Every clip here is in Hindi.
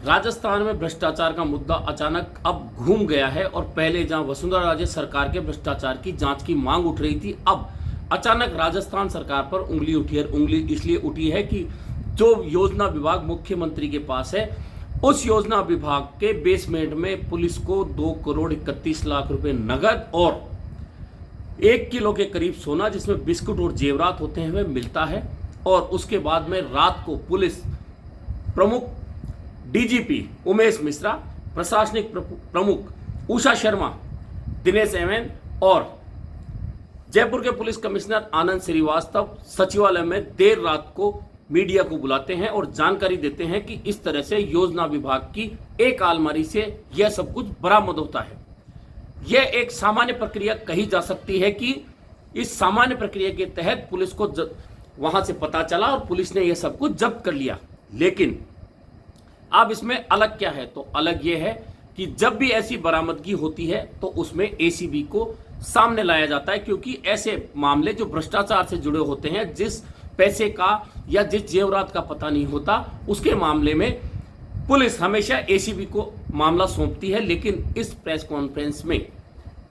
राजस्थान में भ्रष्टाचार का मुद्दा अचानक अब घूम गया है और पहले जहां वसुंधरा राजे सरकार के भ्रष्टाचार की जांच की मांग उठ रही थी, अब अचानक राजस्थान सरकार पर उंगली उठी है। उंगली इसलिए उठी है कि जो योजना विभाग मुख्यमंत्री के पास है, उस योजना विभाग के बेसमेंट में पुलिस को 2,31,00,000 रुपए नगद और 1 किलो के करीब सोना, जिसमें बिस्कुट और जेवरात होते हैं, वह मिलता है। और उसके बाद में रात को पुलिस प्रमुख डीजीपी उमेश मिश्रा, प्रशासनिक प्रमुख उषा शर्मा, दिनेश एमएन और जयपुर के पुलिस कमिश्नर आनंद श्रीवास्तव सचिवालय में देर रात को मीडिया को बुलाते हैं और जानकारी देते हैं कि इस तरह से योजना विभाग की एक अलमारी से यह सब कुछ बरामद होता है। यह एक सामान्य प्रक्रिया कही जा सकती है कि इस सामान्य प्रक्रिया के तहत पुलिस को वहां से पता चला और पुलिस ने यह सब कुछ जब्त कर लिया। लेकिन अब इसमें अलग क्या है? तो अलग यह है कि जब भी ऐसी बरामदगी होती है तो उसमें एसीबी को सामने लाया जाता है, क्योंकि ऐसे मामले जो भ्रष्टाचार से जुड़े होते हैं, जिस पैसे का या जिस जेवरात का पता नहीं होता, उसके मामले में पुलिस हमेशा एसीबी को मामला सौंपती है। लेकिन इस प्रेस कॉन्फ्रेंस में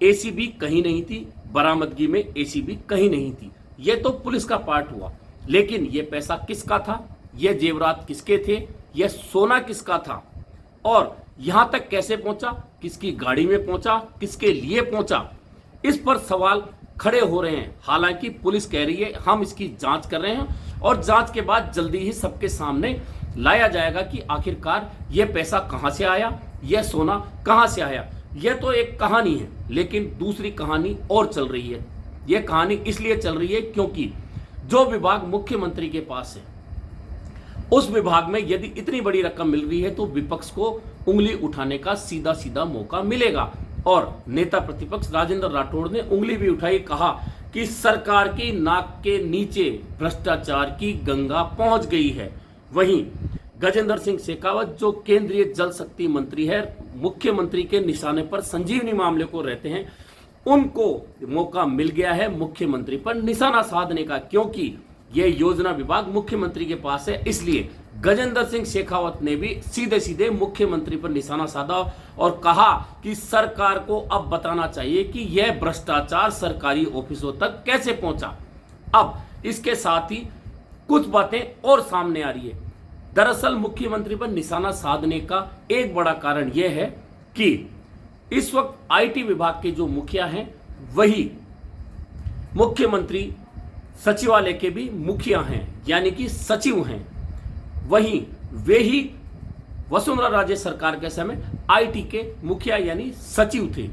एसीबी कहीं नहीं थी, बरामदगी में एसीबी कहीं नहीं थी। यह तो पुलिस का पार्ट हुआ, लेकिन यह पैसा किसका था, यह जेवरात किसके थे, यह सोना किसका था और यहां तक कैसे पहुंचा, किसकी गाड़ी में पहुंचा, किसके लिए पहुंचा, इस पर सवाल खड़े हो रहे हैं। हालांकि पुलिस कह रही है हम इसकी जांच कर रहे हैं और जांच के बाद जल्दी ही सबके सामने लाया जाएगा कि आखिरकार यह पैसा कहां से आया, यह सोना कहां से आया। यह तो एक कहानी है, लेकिन दूसरी कहानी और चल रही है। यह कहानी इसलिए चल रही है क्योंकि जो विभाग मुख्यमंत्री के पास है, उस विभाग में यदि इतनी बड़ी रकम मिल रही है तो विपक्ष को उंगली उठाने का सीधा सीधा मौका मिलेगा। और नेता प्रतिपक्ष राजेंद्र राठौड़ ने उंगली भी उठाई, कहा कि सरकार की नाक के नीचे भ्रष्टाचार की गंगा पहुंच गई है। वहीं गजेंद्र सिंह शेखावत, जो केंद्रीय जल शक्ति मंत्री है, मुख्यमंत्री के निशाने पर संजीवनी मामले को रहते हैं, उनको मौका मिल गया है मुख्यमंत्री पर निशाना साधने का, क्योंकि यह योजना विभाग मुख्यमंत्री के पास है। इसलिए गजेंद्र सिंह शेखावत ने भी सीधे सीधे मुख्यमंत्री पर निशाना साधा और कहा कि सरकार को अब बताना चाहिए कि यह भ्रष्टाचार सरकारी ऑफिसों तक कैसे पहुंचा। अब इसके साथ ही कुछ बातें और सामने आ रही है। दरअसल मुख्यमंत्री पर निशाना साधने का एक बड़ा कारण यह है कि इस वक्त आईटी विभाग के जो मुखिया हैं, वही मुख्यमंत्री सचिवालय के भी मुखिया हैं, यानी कि सचिव हैं। वहीं वे ही वसुंधरा राजे सरकार के समय आईटी के मुखिया यानी सचिव थे।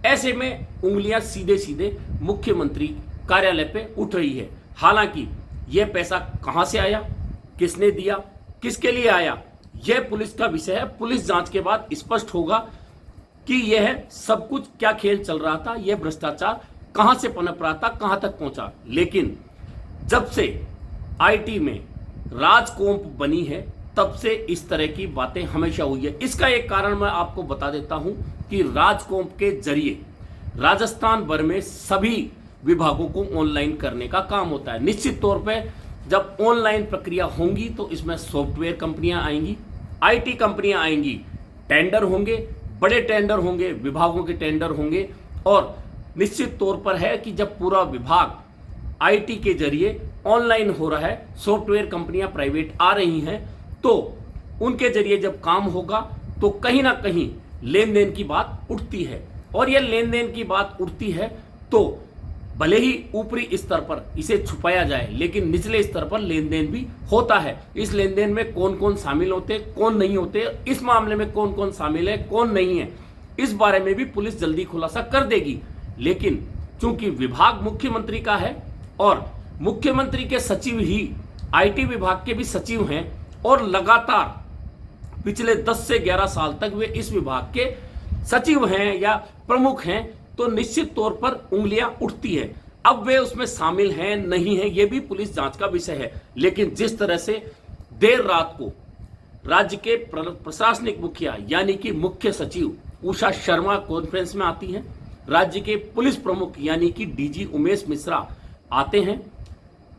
ऐसे में उंगलियां सीधे सीधे मुख्यमंत्री कार्यालय पे उठ रही है। हालांकि यह पैसा कहां से आया, किसने दिया, किसके लिए आया, यह पुलिस का विषय है। पुलिस जांच के बाद स्पष्ट होगा कि यह सब कुछ क्या खेल चल रहा था, यह भ्रष्टाचार कहां से पनप रहा था, कहां तक पहुंचा। लेकिन जब से आईटी में राजकोंप बनी है, तब से इस तरह की बातें हमेशा हुई है। इसका एक कारण मैं आपको बता देता हूं कि राजकोंप के जरिए राजस्थान भर में सभी विभागों को ऑनलाइन करने का काम होता है। निश्चित तौर पे जब ऑनलाइन प्रक्रिया होंगी तो इसमें सॉफ्टवेयर कंपनियां आएंगी, आईटी कंपनियां आएंगी, टेंडर होंगे, बड़े टेंडर होंगे, विभागों के टेंडर होंगे। और निश्चित तौर पर है कि जब पूरा विभाग आईटी के जरिए ऑनलाइन हो रहा है, सॉफ्टवेयर कंपनियां प्राइवेट आ रही हैं, तो उनके जरिए जब काम होगा तो कहीं ना कहीं लेन देन की बात उठती है। और यह लेन देन की बात उठती है तो भले ही ऊपरी स्तर पर इसे छुपाया जाए, लेकिन निचले स्तर पर लेन देन भी होता है। इस लेन देन में कौन कौन शामिल होते, कौन नहीं होते, इस मामले में कौन कौन शामिल है, कौन नहीं है, इस बारे में भी पुलिस जल्दी खुलासा कर देगी। लेकिन चूंकि विभाग मुख्यमंत्री का है और मुख्यमंत्री के सचिव ही आईटी विभाग के भी सचिव हैं और लगातार पिछले 10 से 11 साल तक वे इस विभाग के सचिव हैं या प्रमुख हैं, तो निश्चित तौर पर उंगलियां उठती है। अब वे उसमें शामिल हैं नहीं हैं, यह भी पुलिस जांच का विषय है। लेकिन जिस तरह से देर रात को राज्य के प्रशासनिक मुखिया यानी कि मुख्य सचिव उषा शर्मा कॉन्फ्रेंस में आती हैं, राज्य के पुलिस प्रमुख यानी कि डीजी उमेश मिश्रा आते हैं,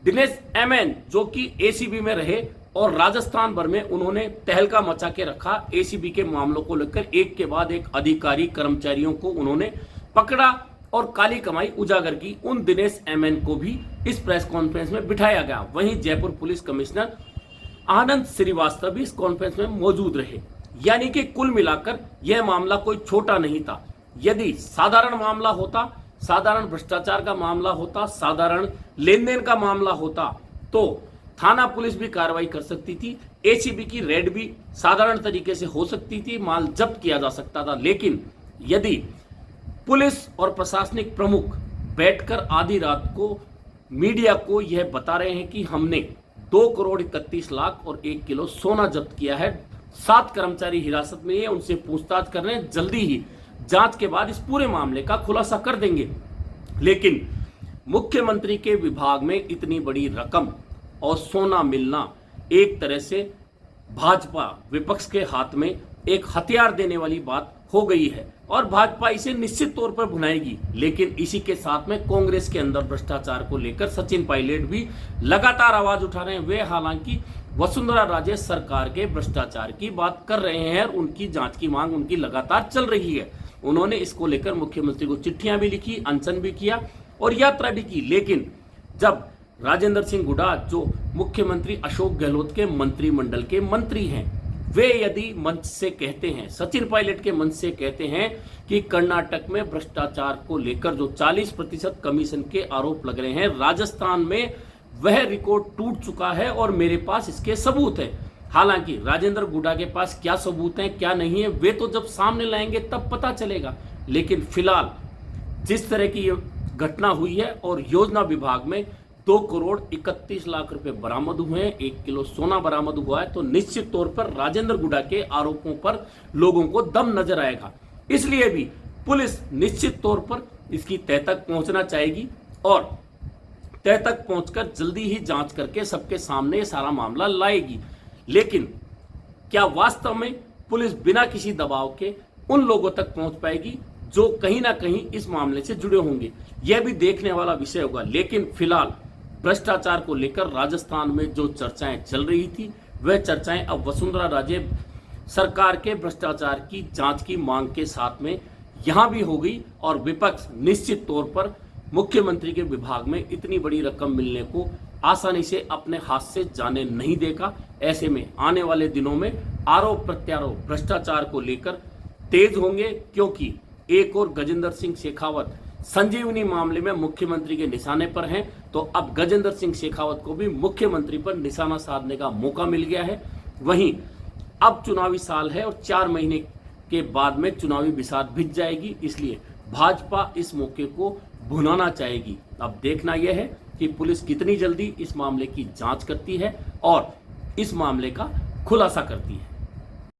दिनेश एमएन जो कि एसीबी में रहे और राजस्थान भर में उन्होंने तहलका मचा के रखा। एसीबी के मामलों को लेकर एक के बाद एक अधिकारी कर्मचारियों को उन्होंने पकड़ा और काली कमाई उजागर की। उन दिनेश एमएन को भी इस प्रेस कॉन्फ्रेंस में बिठाया गया। वहीं जयपुर पुलिस कमिश्नर आनंद श्रीवास्तव भी इस कॉन्फ्रेंस में मौजूद रहे। यानी कि कुल मिलाकर यह मामला कोई छोटा नहीं था। यदि साधारण मामला होता, साधारण भ्रष्टाचार का मामला होता, साधारण लेन देन का मामला होता तो थाना पुलिस भी कार्रवाई कर सकती थी, एसीबी की रेड भी साधारण तरीके से हो सकती थी, माल जब्त किया जा सकता था। लेकिन यदि पुलिस और प्रशासनिक प्रमुख बैठकर आधी रात को मीडिया को यह बता रहे हैं कि हमने 2 करोड़ 31 लाख और 1 किलो सोना जब्त किया है, 7 कर्मचारी हिरासत में है, उनसे पूछताछ कर रहे हैं, जल्दी ही जांच के बाद इस पूरे मामले का खुलासा कर देंगे। लेकिन मुख्यमंत्री के विभाग में इतनी बड़ी रकम और सोना मिलना एक तरह से भाजपा विपक्ष के हाथ में एक हथियार देने वाली बात हो गई है और भाजपा इसे निश्चित तौर पर भुनाएगी। लेकिन इसी के साथ में कांग्रेस के अंदर भ्रष्टाचार को लेकर सचिन पायलट भी लगातार आवाज उठा रहे हैं। वे हालांकि वसुंधरा राजे सरकार के भ्रष्टाचार की बात कर रहे हैं और उनकी जांच की मांग उनकी लगातार चल रही है। उन्होंने इसको लेकर मुख्यमंत्री को चिट्ठियां भी लिखी, अनशन भी किया और यात्रा भी की। लेकिन जब राजेंद्र सिंह हुड्डा जो मुख्यमंत्री अशोक गहलोत के मंत्रिमंडल के मंत्री हैं, वे यदि मंच से कहते हैं, सचिन पायलट के मंच से कहते हैं कि कर्नाटक में भ्रष्टाचार को लेकर जो 40% कमीशन के आरोप लग रहे हैं, राजस्थान में वह रिकॉर्ड टूट चुका है और मेरे पास इसके सबूत है। हालांकि राजेंद्र हुड्डा के पास क्या सबूत हैं क्या नहीं है वे तो जब सामने लाएंगे तब पता चलेगा। लेकिन फिलहाल जिस तरह की ये घटना हुई है और योजना विभाग में 2 करोड़ 31 लाख रुपए बरामद हुए हैं, 1 किलो सोना बरामद हुआ है, तो निश्चित तौर पर राजेंद्र हुड्डा के आरोपों पर लोगों को दम नजर आएगा। इसलिए भी पुलिस निश्चित तौर पर इसकी तह तक पहुंचना चाहेगी और तह तक पहुंचकर जल्दी ही जांच करके सबके सामने सारा मामला लाएगी। लेकिन क्या वास्तव में पुलिस बिना किसी दबाव के उन लोगों तक पहुंच पाएगी जो कहीं ना कहीं इस मामले से जुड़े होंगे? यह भी देखने वाला विषय होगा। लेकिन फिलहाल भ्रष्टाचार को लेकर राजस्थान में जो चर्चाएं चल रही थी वह चर्चाएं अब वसुंधरा राजे सरकार के भ्रष्टाचार की जांच की मांग के साथ में यहां भी हो गई और विपक्ष निश्चित तौर पर मुख्यमंत्री के विभाग में इतनी बड़ी रकम मिलने को आसानी से अपने हाथ से जाने नहीं देगा। ऐसे में आने वाले दिनों में आरोप प्रत्यारोप भ्रष्टाचार को लेकर तेज होंगे, क्योंकि एक और गजेंद्र सिंह शेखावत संजीवनी मामले में मुख्यमंत्री के निशाने पर हैं, तो अब गजेंद्र सिंह शेखावत को भी मुख्यमंत्री पर निशाना साधने का मौका मिल गया है। वहीं अब चुनावी साल है और 4 महीने के बाद में चुनावी बिसात भिज जाएगी, इसलिए भाजपा इस मौके को भुनाना चाहेगी। अब देखना यह है कि पुलिस कितनी जल्दी इस मामले की जांच करती है और इस मामले का खुलासा करती है।